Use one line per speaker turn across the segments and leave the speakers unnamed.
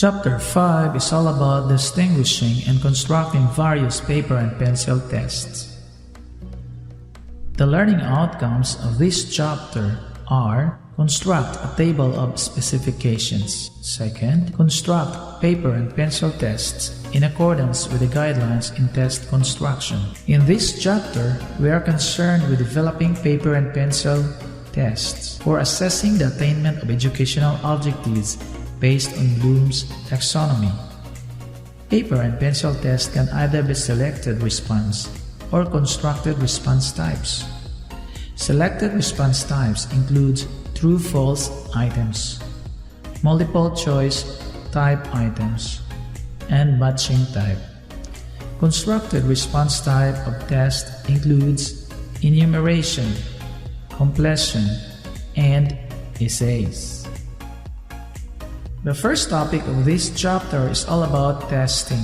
Chapter 5 is all about distinguishing and constructing various paper and pencil tests. The learning outcomes of this chapter are: construct a table of specifications. Second, construct paper and pencil tests in accordance with the guidelines in test construction. In this chapter, we are concerned with developing paper and pencil tests for assessing the attainment of educational objectives based on Bloom's taxonomy. Paper and pencil tests can either be selected response or constructed response types. Selected response types include true-false items, multiple choice type items, and matching type. Constructed response type of test includes enumeration, completion, and essays. The first topic of this chapter is all about testing.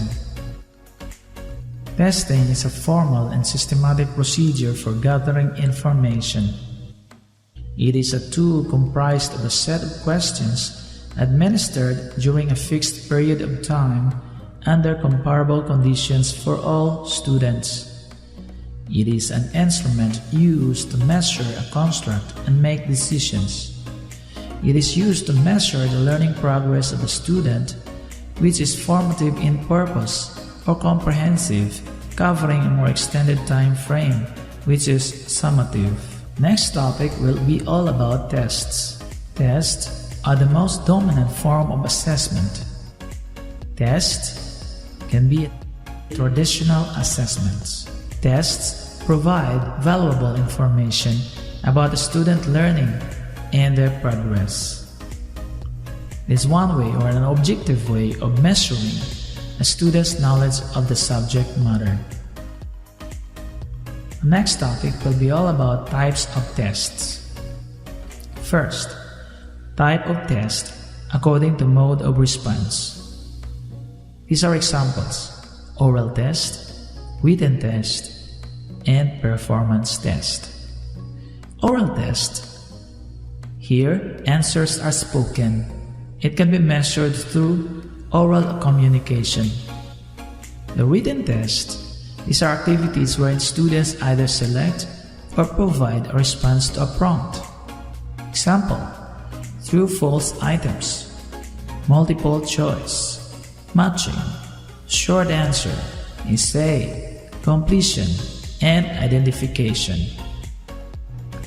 Testing is a formal and systematic procedure for gathering information. It is a tool comprised of a set of questions administered during a fixed period of time under comparable conditions for all students. It is an instrument used to measure a construct and make decisions. It is used to measure the learning progress of the student, which is formative in purpose or comprehensive, covering a more extended time frame, which is summative. Next topic will be all about tests. Tests are the most dominant form of assessment. Tests can be traditional assessments. Tests provide valuable information about the student learning and their progress. It is one way or an objective way of measuring a student's knowledge of the subject matter. The next topic will be all about types of tests. First, type of test according to mode of response. These are examples: oral test, written test, and performance test. Oral test. Here, answers are spoken. It can be measured through oral communication. The written test. These are activities wherein students either select or provide a response to a prompt. Example: true-false items, multiple choice, matching, short answer, essay, completion, and identification.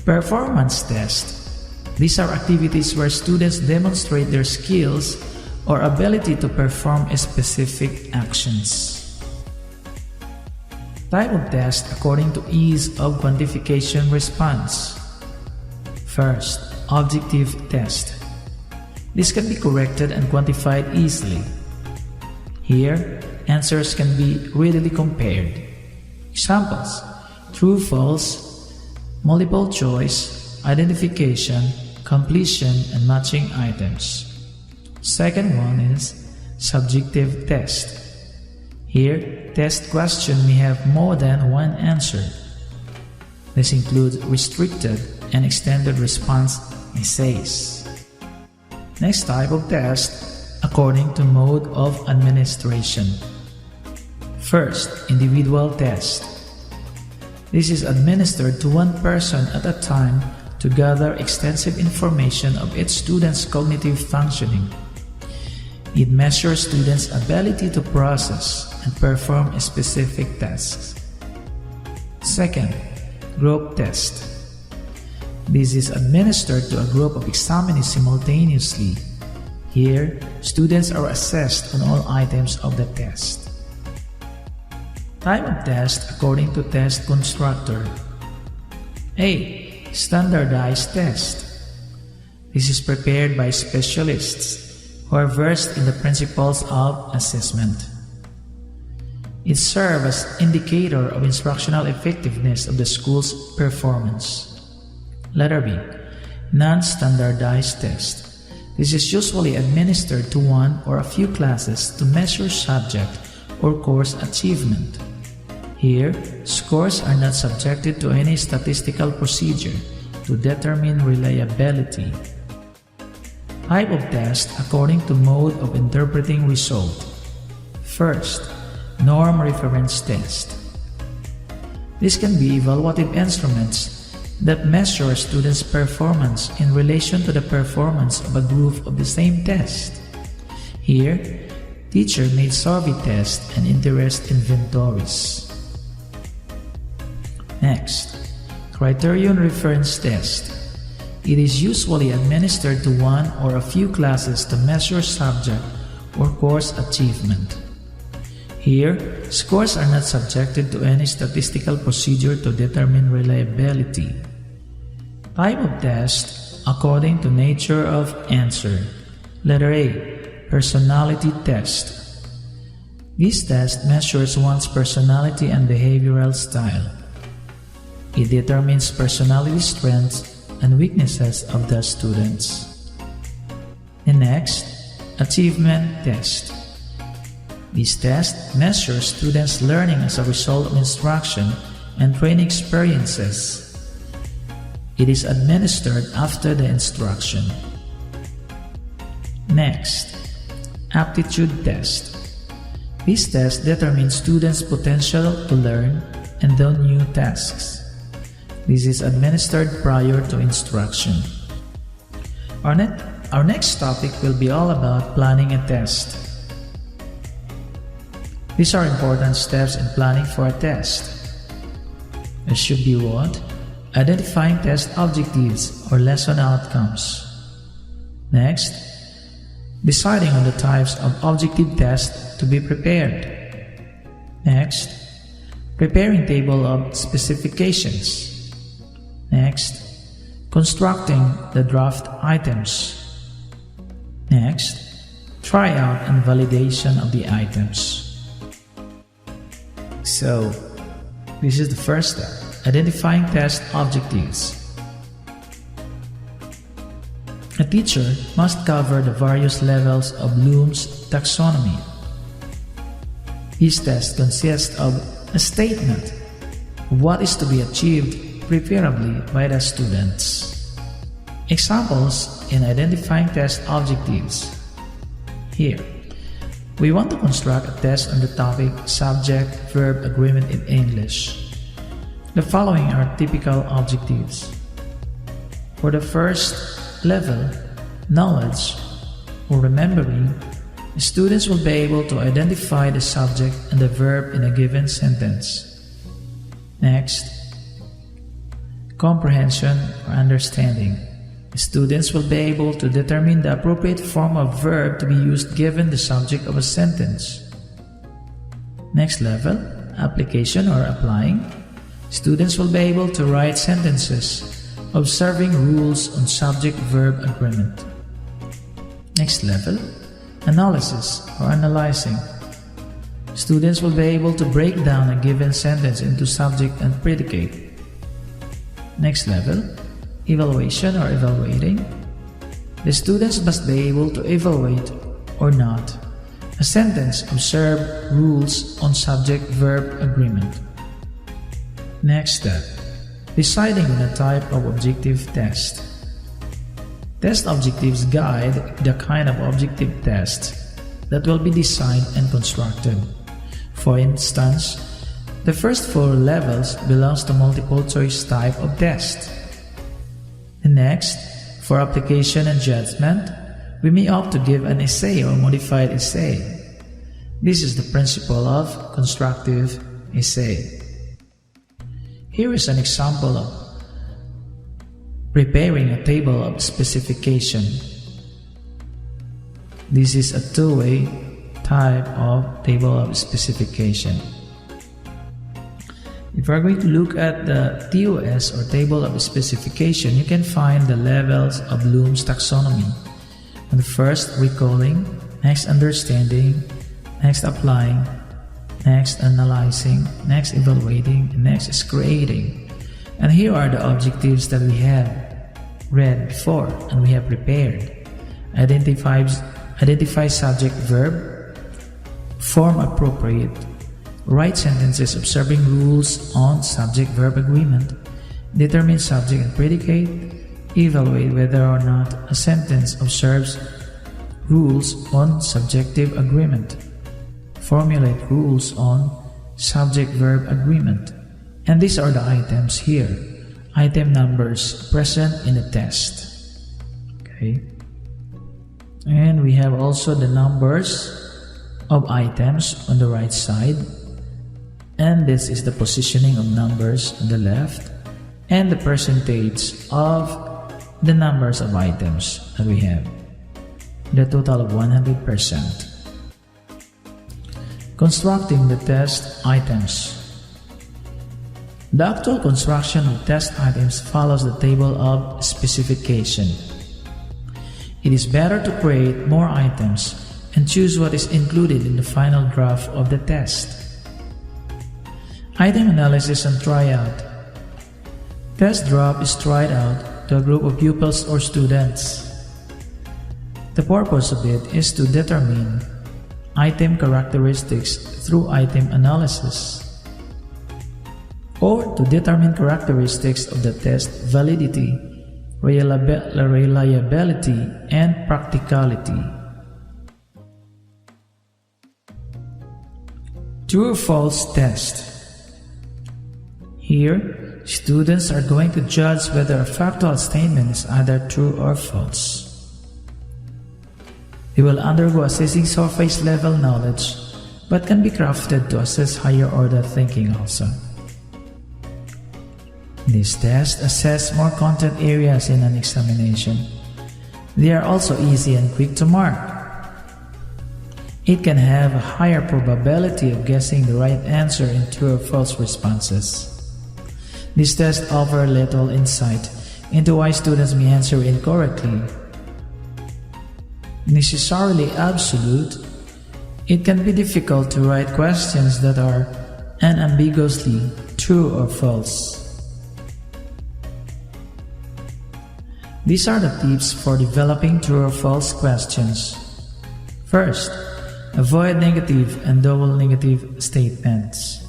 Performance test. These are activities where students demonstrate their skills or ability to perform specific actions. Type of test according to ease of quantification response. First, objective test. This can be corrected and quantified easily. Here, answers can be readily compared. Examples: true, false, multiple choice, identification, completion, and matching items. Second one is subjective test. Here, test question may have more than one answer. This includes restricted and extended response essays. Next type of test, according to mode of administration. First, individual test. This is administered to one person at a time to gather extensive information of each student's cognitive functioning. It measures students' ability to process and perform specific tasks. Second, group test. This is administered to a group of examinees simultaneously. Here, students are assessed on all items of the test. Type of test according to test constructor. A. Standardized test. This is prepared by specialists who are versed in the principles of assessment. It serves as indicator of instructional effectiveness of the school's performance. Letter B. Non-standardized test. This is usually administered to one or a few classes to measure subject or course achievement. Here, scores are not subjected to any statistical procedure to determine reliability. Type of test according to mode of interpreting result. First, norm reference test. This can be evaluative instruments that measure a student's performance in relation to the performance of a group of the same test. Here, teacher made survey tests and interest inventories. Next, criterion reference test. It is usually administered to one or a few classes to measure subject or course achievement. Here, scores are not subjected to any statistical procedure to determine reliability. Type of test according to nature of answer. Letter A. Personality test. This test measures one's personality and behavioral style. It determines personality strengths and weaknesses of the students. And next, achievement test. This test measures students' learning as a result of instruction and training experiences. It is administered after the instruction. Next, aptitude test. This test determines students' potential to learn and do new tasks. This is administered prior to instruction. Our next topic will be all about planning a test. These are important steps in planning for a test. It should be what? Identifying test objectives or lesson outcomes. Next, deciding on the types of objective tests to be prepared. Next, preparing table of specifications. Next, constructing the draft items. Next, tryout and validation of the items. So, this is the first step, identifying test objectives. A teacher must cover the various levels of Bloom's taxonomy. This test consists of a statement of what is to be achieved preferably by the students. Examples in identifying test objectives. Here, we want to construct a test on the topic subject-verb agreement in English. The following are typical objectives. For the first level, knowledge or remembering, students will be able to identify the subject and the verb in a given sentence. Next, comprehension or understanding. Students will be able to determine the appropriate form of verb to be used given the subject of a sentence. Next level, application or applying. Students will be able to write sentences observing rules on subject-verb agreement. Next level, analysis or analyzing. Students will be able to break down a given sentence into subject and predicate. Next level, evaluation or evaluating. The students must be able to evaluate or not a sentence, observe rules on subject-verb agreement. Next step, deciding on the type of objective test. Test objectives guide the kind of objective tests that will be designed and constructed. For instance, the first 4 levels belongs to multiple choice type of test. And next, for application and judgment, we may opt to give an essay or modified essay. This is the principle of constructive essay. Here is an example of preparing a table of specification. This is a two-way type of table of specification. If we are going to look at the TOS or table of specification, you can find the levels of Bloom's taxonomy. And the first, recalling, next understanding, next applying, next analyzing, next evaluating, and next is creating. And here are the objectives that we have read before and we have prepared. Identify subject verb, form appropriate, write sentences observing rules on subject-verb agreement, determine subject and predicate, Evaluate whether or not a sentence observes rules on subjective agreement. Formulate rules on subject-verb agreement. And these are the items here. Item numbers present in the test. Okay. And we have also the numbers of items on the right side. And this is the positioning of numbers on the left. And the percentage of the numbers of items that we have. The total of 100%. Constructing the test items. The actual construction of test items follows the table of specification. It is better to create more items and choose what is included in the final draft of the test. Item analysis and tryout. Test drop is tried out to a group of pupils or students. The purpose of it is to determine item characteristics through item analysis, or to determine characteristics of the test validity, reliability, and practicality. True or false test. Here, students are going to judge whether a factual statement is either true or false. They will undergo assessing surface level knowledge, but can be crafted to assess higher order thinking also. These tests assess more content areas in an examination. They are also easy and quick to mark. It can have a higher probability of guessing the right answer in true or false responses. These tests offer little insight into why students may answer incorrectly. Necessarily absolute, it can be difficult to write questions that are unambiguously true or false. These are the tips for developing true or false questions. First, avoid negative and double negative statements.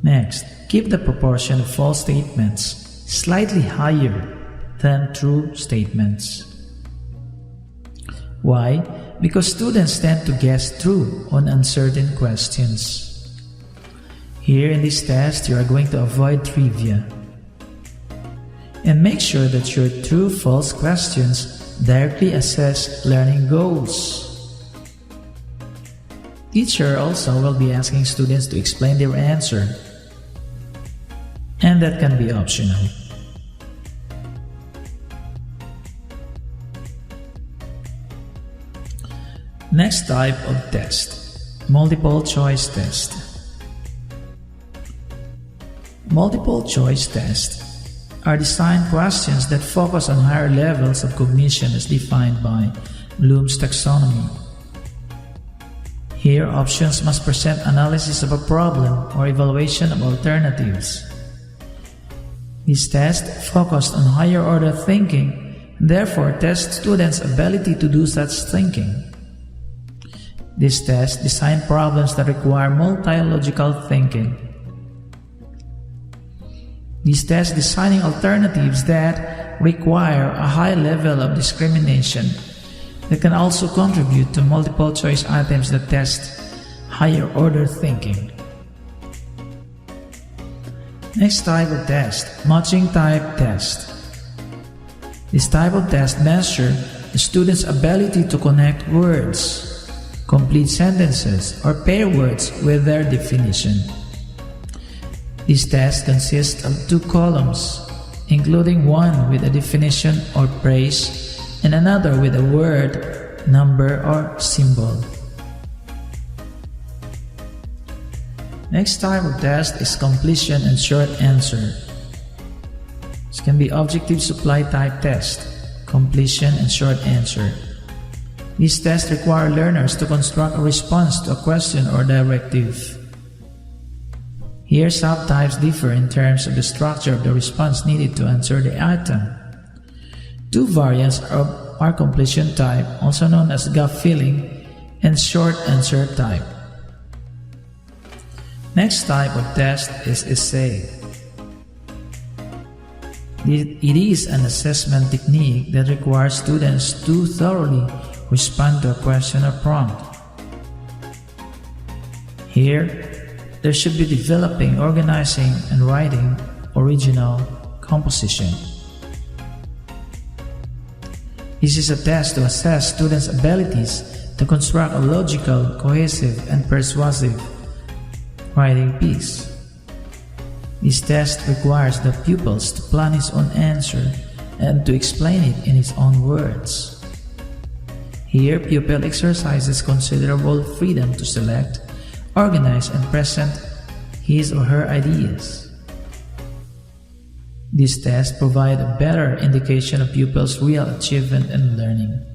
Next, keep the proportion of false statements slightly higher than true statements. Why? Because students tend to guess true on uncertain questions. Here in this test, you are going to avoid trivia. And make sure that your true-false questions directly assess learning goals. Teacher also will be asking students to explain their answer, and that can be optional. Next type of test, multiple choice test. Multiple choice tests are designed questions that focus on higher levels of cognition as defined by Bloom's taxonomy. Here, options must present analysis of a problem or evaluation of alternatives. These tests focus on higher order thinking, therefore test students' ability to do such thinking. These tests design problems that require multi-logical thinking. These tests designing alternatives that require a high level of discrimination that can also contribute to multiple choice items that test higher order thinking. Next type of test, matching type test. This type of test measures the student's ability to connect words, complete sentences, or pair words with their definition. This test consists of 2 columns, including one with a definition or phrase and another with a word, number, or symbol. Next type of test is completion and short answer. This can be objective supply type test, completion and short answer. These tests require learners to construct a response to a question or directive. Here, subtypes differ in terms of the structure of the response needed to answer the item. 2 variants are completion type, also known as gut feeling, and short answer type. Next type of test is essay. It is an assessment technique that requires students to thoroughly respond to a question or prompt. Here, they should be developing, organizing, and writing original composition. This is a test to assess students' abilities to construct a logical, cohesive, and persuasive writing piece. This test requires the pupils to plan his own answer and to explain it in his own words. Here, pupil exercises considerable freedom to select, organize, and present his or her ideas. These tests provide a better indication of pupils' real achievement and learning.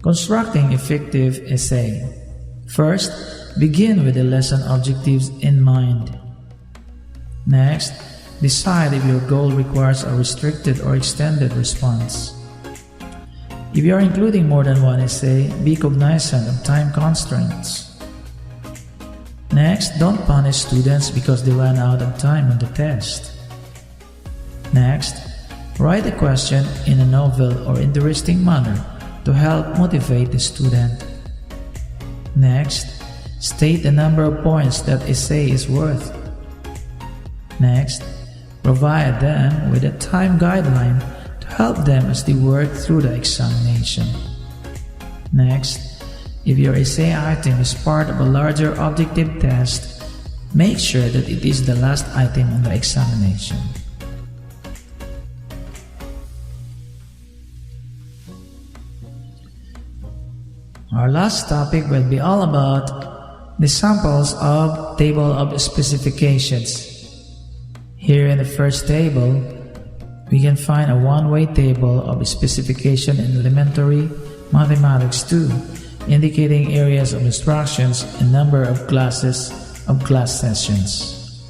Constructing effective essay. First, begin with the lesson objectives in mind. Next, decide if your goal requires a restricted or extended response. If you are including more than one essay, be cognizant of time constraints. Next, don't punish students because they ran out of time on the test. Next, write a question in a novel or interesting manner to help motivate the student. Next, state the number of points that essay is worth. Next, provide them with a time guideline to help them as they work through the examination. Next, if your essay item is part of a larger objective test, make sure that it is the last item on the examination. Our last topic will be all about the samples of table of specifications. Here in the first table, we can find a one-way table of specification in elementary mathematics 2, indicating areas of instructions and number of classes of class sessions.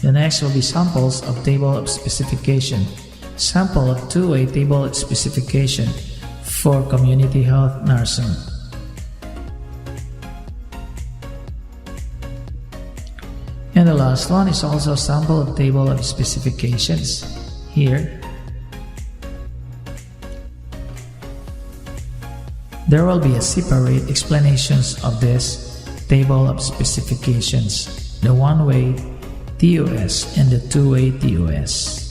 The next will be samples of table of specification. Sample of two-way table of specification for community health nursing. And the last one is also a sample of table of specifications. Here, there will be a separate explanations of this table of specifications, the one-way TOS and the two-way TOS.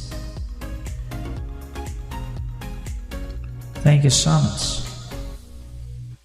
Thank you so much.